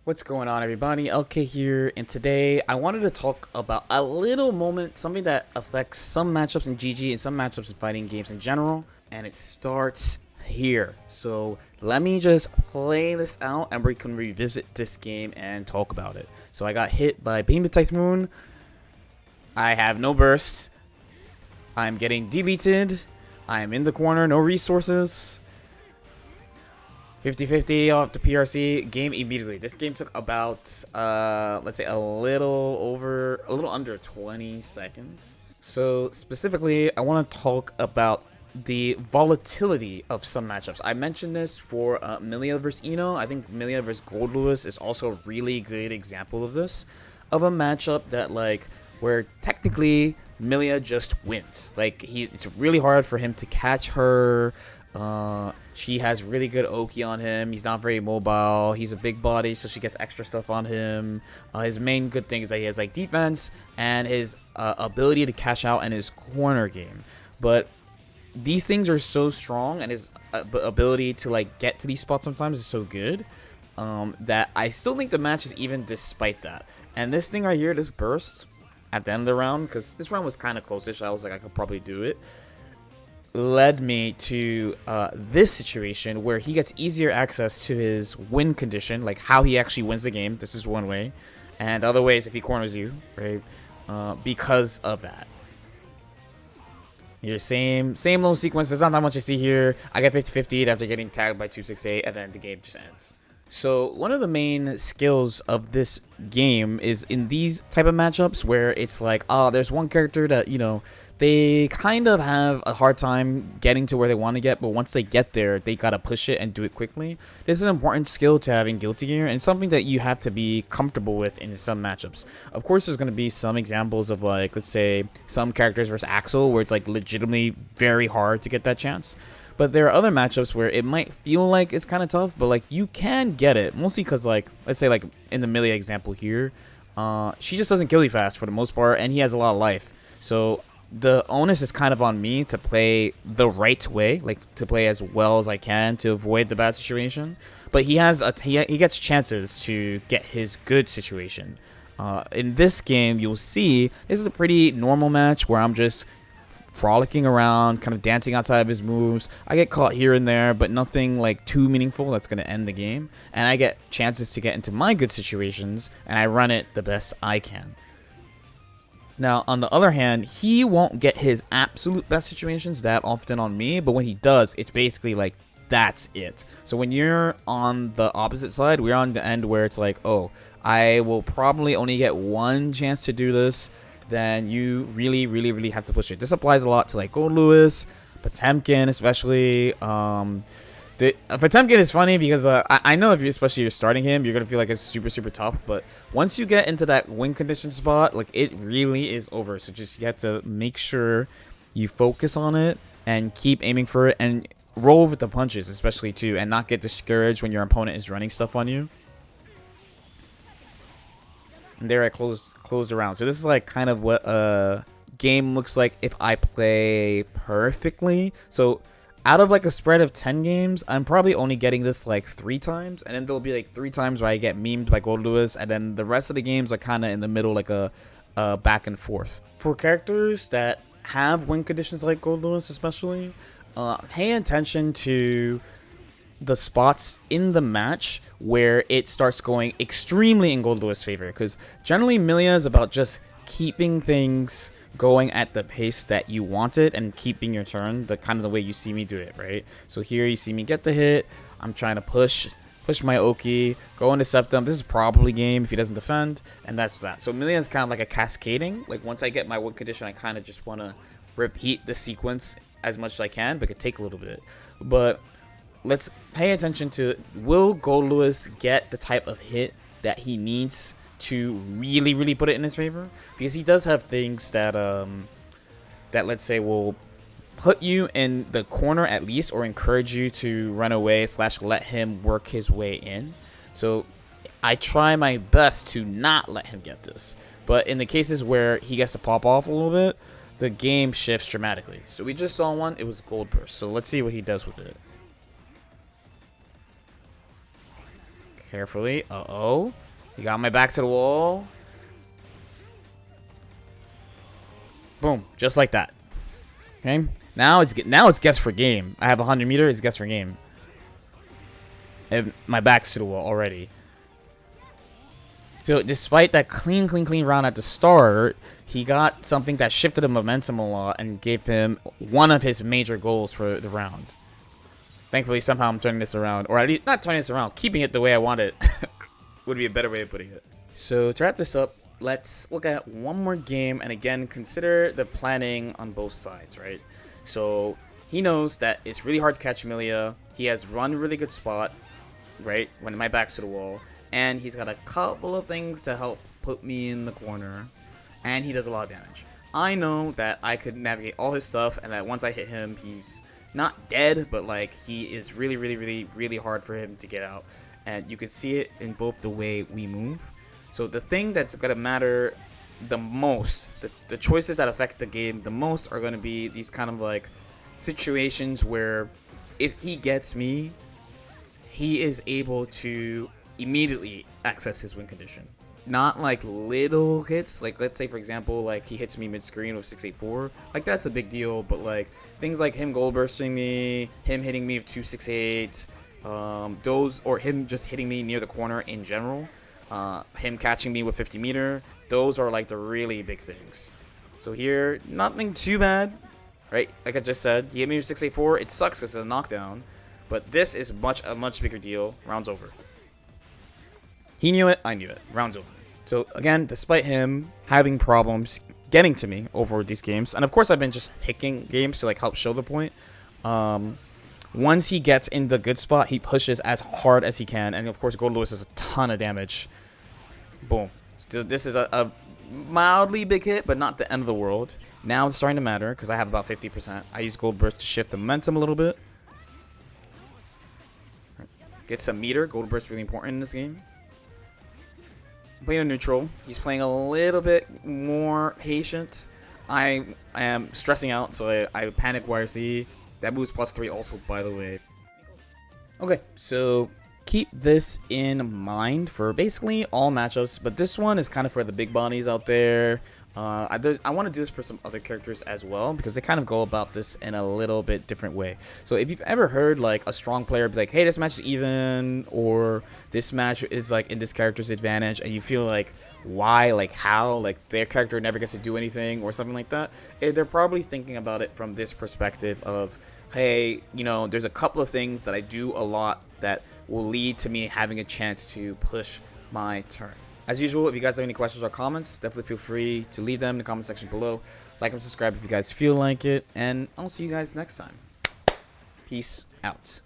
What's going on, everybody? LK here, and today I wanted to talk about a little moment, something that affects some matchups in GG and some matchups in fighting games in general, and it starts here. So let me just play this out and we can revisit this game and talk about it. So I got hit by Beam Typhoon. I have no bursts. I'm getting deleted. I am in the corner, no resources. 50-50 off the PRC game immediately. This game took about let's say a little under 20 seconds. So specifically, I want to talk about the volatility of some matchups. I mentioned this for Millia vs Eno. I think Millia vs Gold Lewis is also a really good example of this, of a matchup that where technically Millia just wins. It's really hard for him to catch her. She has really good Oki on him. He's not very mobile. He's a big body, so she gets extra stuff on him. His main good thing is that he has defense and his ability to cash out in his corner game. But these things are so strong, and his ability to get to these spots sometimes is so good that I still think the match is even despite that. And this thing right here, this burst at the end of the round, because this round was kind of close-ish. I was like, I could probably do it. Led me to this situation where he gets easier access to his win condition, like how he actually wins the game. This is one way, and other ways if he corners you, right? Because of that. Your same little sequence. There's not that much I see here. I get 50-50 after getting tagged by 268, and then the game just ends. So one of the main skills of this game is in these type of matchups where it's like, oh, there's one character that, they kind of have a hard time getting to where they want to get, but once they get there, they gotta push it and do it quickly. This is an important skill to have in Guilty Gear, and something that you have to be comfortable with in some matchups. Of course, there's gonna be some examples of let's say some characters versus Axel, where it's legitimately very hard to get that chance. But there are other matchups where it might feel like it's kind of tough, but you can get it, mostly because let's say in the Millia example here, she just doesn't kill you fast for the most part, and he has a lot of life. So the onus is kind of on me to play the right way, to play as well as I can to avoid the bad situation. But he gets chances to get his good situation. In this game, you'll see this is a pretty normal match where I'm just frolicking around, kind of dancing outside of his moves. I get caught here and there, but nothing too meaningful that's going to end the game. And I get chances to get into my good situations, and I run it the best I can. Now, on the other hand, he won't get his absolute best situations that often on me, but when he does, it's basically that's it. So when you're on the opposite side, we're on the end where it's oh, I will probably only get one chance to do this, then you really, really, really have to push it. This applies a lot to Gold Lewis, Potemkin especially. Potemkin is funny because I know especially you're starting him, you're gonna feel it's super, super tough. But once you get into that win condition spot, it really is over. So just you have to make sure you focus on it and keep aiming for it and roll with the punches, especially too, and not get discouraged when your opponent is running stuff on you. And there I closed around. So this is kind of what a game looks like if I play perfectly. So out of a spread of 10 games, I'm probably only getting this 3 times, and then there'll be 3 times where I get memed by Gold Lewis, and then the rest of the games are kind of in the middle, a back and forth. For characters that have win conditions like Gold Lewis especially, pay attention to the spots in the match where it starts going extremely in Gold Lewis' favor, because generally Millia is about just keeping things going at the pace that you want it and keeping your turn, the kind of the way you see me do it, right? So here you see me get the hit. I'm trying to push my Oki, go into Septum. This is probably game if he doesn't defend, and that's that. So Millia is kind of a cascading. Once I get my win condition, I kind of just want to repeat the sequence as much as I can, but it could take a little bit. But let's pay attention to, will Gold Lewis get the type of hit that he needs to really, really put it in his favor? Because he does have things that that let's say will put you in the corner at least, or encourage you to run away / let him work his way in. So I try my best to not let him get this, but in the cases where he gets to pop off a little bit, the game shifts dramatically. So we just saw one, it was Gold Burst, so let's see what he does with it. Carefully. Uh-oh. He got my back to the wall. Boom. Just like that. Okay. Now it's guess for game. I have 100 meters. It's guess for game. And my back's to the wall already. So despite that clean round at the start, he got something that shifted the momentum a lot and gave him one of his major goals for the round. Thankfully, somehow I'm turning this around, or at least not turning this around, keeping it the way I want it would be a better way of putting it. So to wrap this up, let's look at one more game, and again, consider the planning on both sides, right? So he knows that it's really hard to catch Amelia. He has run a really good spot, right, when my back's to the wall. And he's got a couple of things to help put me in the corner. And he does a lot of damage. I know that I could navigate all his stuff, and that once I hit him, he's not dead, but like he is really hard for him to get out. And you can see it in both the way we move. So the thing that's going to matter the most, the choices that affect the game the most are going to be these kind of like situations where if he gets me, he is able to immediately access his win condition. Not like little hits, like let's say for example like he hits me mid-screen with 684, like that's a big deal, but like things like him goal bursting me, him hitting me with 268, those, or him just hitting me near the corner in general, him catching me with 50 meter, those are like the really big things. So here, nothing too bad, right? Like I just said, he hit me with 684, it sucks because it's a knockdown, but this is a much bigger deal. Round's over. He knew it, I knew it. Round's over. So again, despite him having problems getting to me over these games, and of course I've been just picking games to like help show the point. Once he gets in the good spot, he pushes as hard as he can, and of course Gold Lewis does a ton of damage. Boom. So this is a mildly big hit, but not the end of the world. Now it's starting to matter because I have about 50%. I use Gold Burst to shift the momentum a little bit. Get some meter. Gold Burst is really important in this game. Playing a neutral. He's playing a little bit more patient. I am stressing out, so I panic YRC. That moves +3 also, by the way. Okay, so keep this in mind for basically all matchups, but this one is kind of for the big bodies out there. I want to do this for some other characters as well, because they kind of go about this in a little bit different way. So if you've ever heard like a strong player be like, hey, this match is even, or this match is like in this character's advantage, and you feel like, why, like how, like their character never gets to do anything or something like that, they're probably thinking about it from this perspective of, hey, you know, there's a couple of things that I do a lot that will lead to me having a chance to push my turn. As usual, if you guys have any questions or comments, definitely feel free to leave them in the comment section below. Like and subscribe if you guys feel like it, and I'll see you guys next time. Peace out.